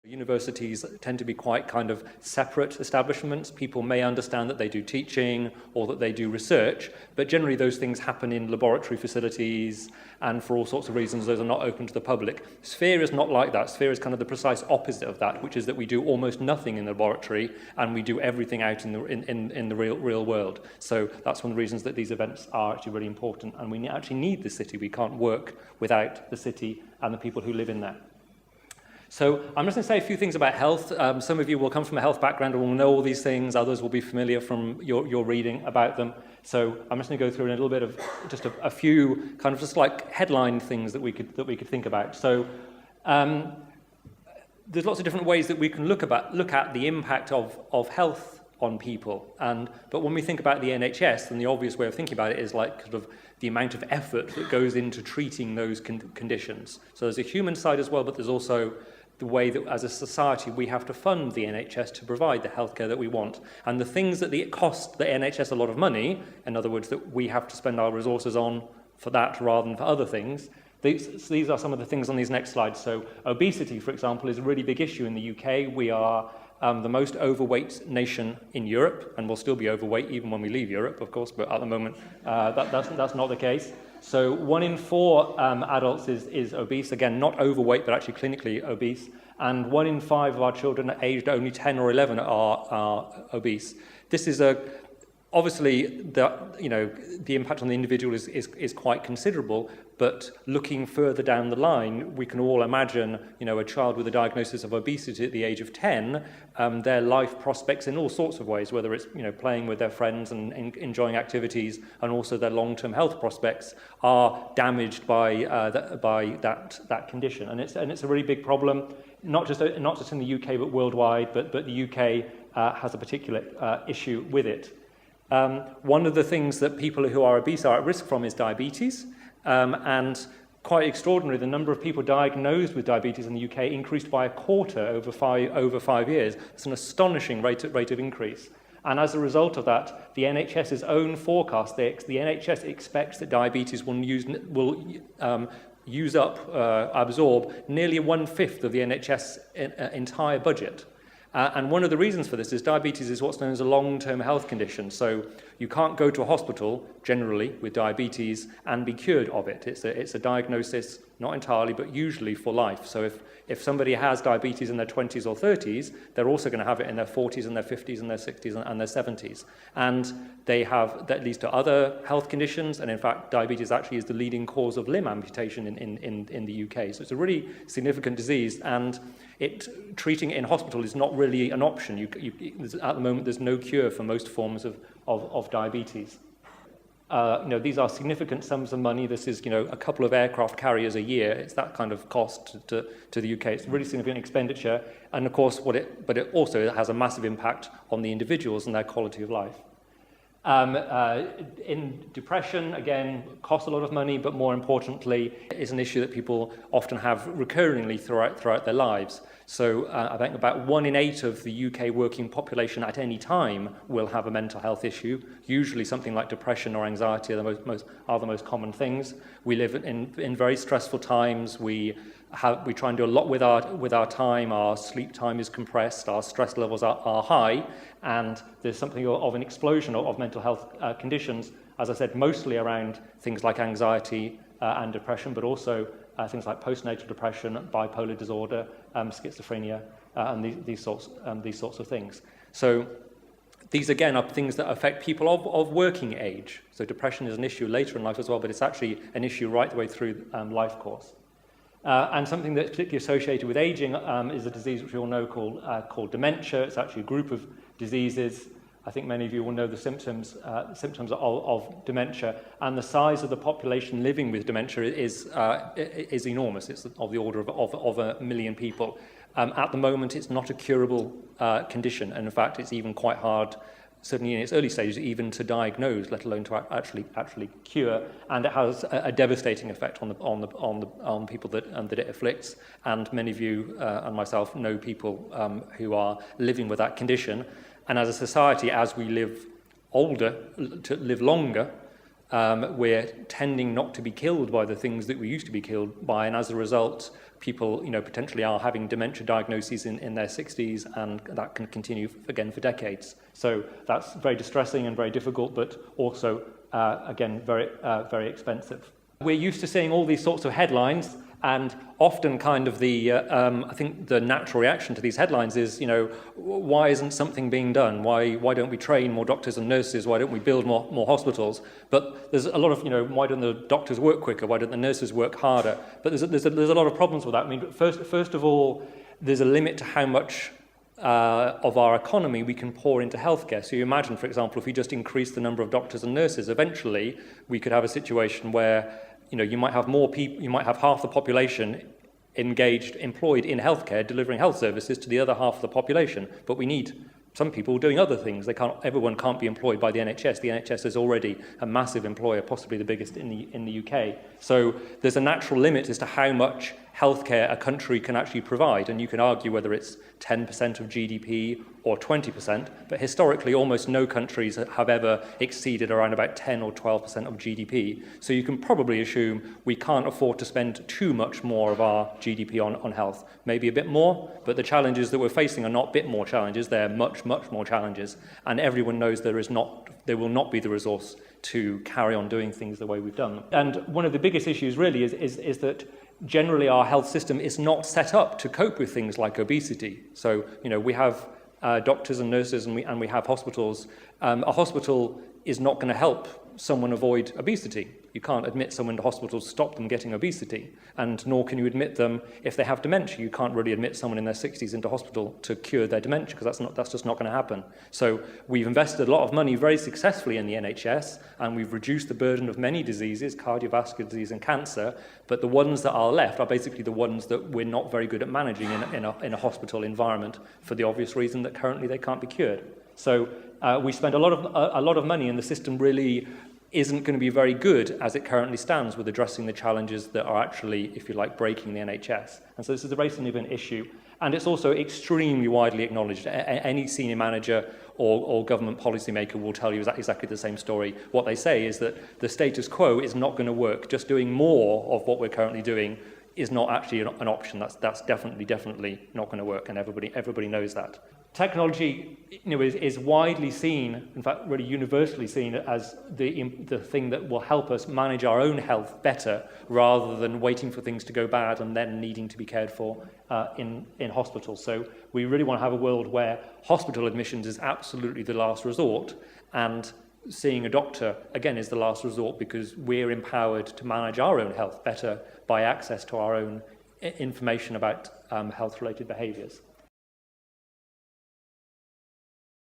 Universities tend to be quite kind of separate establishments. People may understand that they do teaching or that they do research, but generally those things happen in laboratory facilities, and for all sorts of reasons those are not open to the public. Sphere is not like that. Sphere is kind of the precise opposite of that, which is that we do almost nothing in the laboratory and we do everything out in the real world. So that's one of the reasons that these events are actually really important, and we actually need the city. We can't work without the city and the people who live in there. So I'm just going to say a few things about health. Some of you will come from a health background and will know all these things. Others will be familiar from your reading about them. So I'm just going to go through a little bit of just a few kind of just like headline things that we could think about. So there's lots of different ways that we can look at the impact of health on people. But when we think about the NHS, then the obvious way of thinking about it is like sort of the amount of effort that goes into treating those conditions. So there's a human side as well, but there's also the way that as a society we have to fund the NHS to provide the healthcare that we want. And the things that cost the NHS a lot of money, in other words, that we have to spend our resources on for that rather than for other things, these are some of the things on these next slides. So obesity, for example, is a really big issue in the UK. We are the most overweight nation in Europe, and we'll still be overweight even when we leave Europe, of course, but at the moment that's not the case. So 1 in 4 adults is obese, again, not overweight, but actually clinically obese, and 1 in 5 of our children aged only 10 or 11 are obese. This is obviously, the impact on the individual is quite considerable, but looking further down the line, we can all imagine, a child with a diagnosis of obesity at the age of 10, their life prospects in all sorts of ways, whether it's, playing with their friends and enjoying activities, and also their long-term health prospects are damaged by that condition. And it's a really big problem, not just in the UK, but worldwide, but the UK has a particular issue with it. One of the things that people who are obese are at risk from is diabetes, and quite extraordinary, the number of people diagnosed with diabetes in the UK increased by a quarter over 5 years. It's an astonishing rate of increase. And as a result of that, the NHS's own forecast, the NHS expects that diabetes will absorb nearly 1/5 of the NHS entire budget. And one of the reasons for this is diabetes is what's known as a long-term health condition. So you can't go to a hospital, generally, with diabetes and be cured of it. It's a diagnosis, not entirely, but usually for life. So if somebody has diabetes in their 20s or 30s, they're also going to have it in their 40s and their 50s and their 60s and their 70s. And that leads to other health conditions, and in fact, diabetes actually is the leading cause of limb amputation in the UK. So it's a really significant disease, and treating it in hospital is not really an option. At the moment, there's no cure for most forms of diabetes. These are significant sums of money. This is, a couple of aircraft carriers a year. It's that kind of cost to the UK. It's a really significant expenditure, and of course, but it also has a massive impact on the individuals and their quality of life. In depression, again, costs a lot of money, but more importantly, is an issue that people often have recurringly throughout their lives. So I think about 1 in 8 of the UK working population at any time will have a mental health issue. Usually something like depression or anxiety are the most common things. We live in very stressful times. We try and do a lot with our time. Our sleep time is compressed. Our stress levels are high, and there's something of an explosion of mental health conditions. As I said, mostly around things like anxiety and depression, but also things like postnatal depression, bipolar disorder, schizophrenia, and these sorts of things. So these again are things that affect people of working age. So depression is an issue later in life as well, but it's actually an issue right the way through life course. And something that's particularly associated with aging is a disease which we all know called dementia. It's actually a group of diseases. I think many of you will know the symptoms of dementia, and the size of the population living with dementia is enormous. It's of the order of 1 million people. At the moment, it's not a curable condition, and in fact, it's even quite hard, certainly in its early stages, even to diagnose, let alone to actually cure. And it has a devastating effect on people that it afflicts. And many of you and myself know people who are living with that condition. And as a society, as we live older, to live longer, We're tending not to be killed by the things that we used to be killed by, and as a result, people, potentially are having dementia diagnoses in their 60s, and that can continue again for decades. So that's very distressing and very difficult, but also, again, very expensive. We're used to seeing all these sorts of headlines, and often kind of I think the natural reaction to these headlines is, why isn't something being done? Why don't we train more doctors and nurses? Why don't we build more hospitals? But there's a lot of, why don't the doctors work quicker? Why don't the nurses work harder? But there's a lot of problems with that. I mean, first of all, there's a limit to how much of our economy we can pour into healthcare. So you imagine, for example, if we just increase the number of doctors and nurses, eventually we could have a situation where you might have more people, you might have half the population employed in healthcare, delivering health services to the other half of the population. But we need some people doing other things. Everyone can't be employed by the NHS. The NHS is already a massive employer, possibly the biggest in the UK. So there's a natural limit as to how much healthcare a country can actually provide, and you can argue whether it's 10% of GDP or 20%, but historically almost no countries have ever exceeded around about 10 or 12% of GDP. So you can probably assume we can't afford to spend too much more of our GDP on health. Maybe a bit more, but the challenges that we're facing are not a bit more challenges, they're much more challenges, and everyone knows there will not be the resource to carry on doing things the way we've done. And one of the biggest issues really is that generally our health system is not set up to cope with things like obesity. So, we have doctors and nurses, and we have hospitals. A hospital is not going to help someone avoid obesity. You can't admit someone to hospital to stop them getting obesity, and nor can you admit them if they have dementia. You can't really admit someone in their 60s into hospital to cure their dementia, because that's just not going to happen. So we've invested a lot of money very successfully in the NHS, and we've reduced the burden of many diseases, cardiovascular disease and cancer, but the ones that are left are basically the ones that we're not very good at managing in a hospital environment, for the obvious reason that currently they can't be cured. So we spend a lot of money, and the system really isn't going to be very good as it currently stands with addressing the challenges that are actually, if you like, breaking the NHS. And so this is a very significant issue. And it's also extremely widely acknowledged. Any senior manager or government policymaker will tell you exactly the same story. What they say is that the status quo is not going to work. Just doing more of what we're currently doing is not actually an option. That's definitely not going to work, and everybody knows that. Technology, is widely seen, in fact, really universally seen as the thing that will help us manage our own health better, rather than waiting for things to go bad and then needing to be cared for in hospitals. So we really want to have a world where hospital admissions is absolutely the last resort, and seeing a doctor, again, is the last resort, because we're empowered to manage our own health better by access to our own information about health-related behaviours.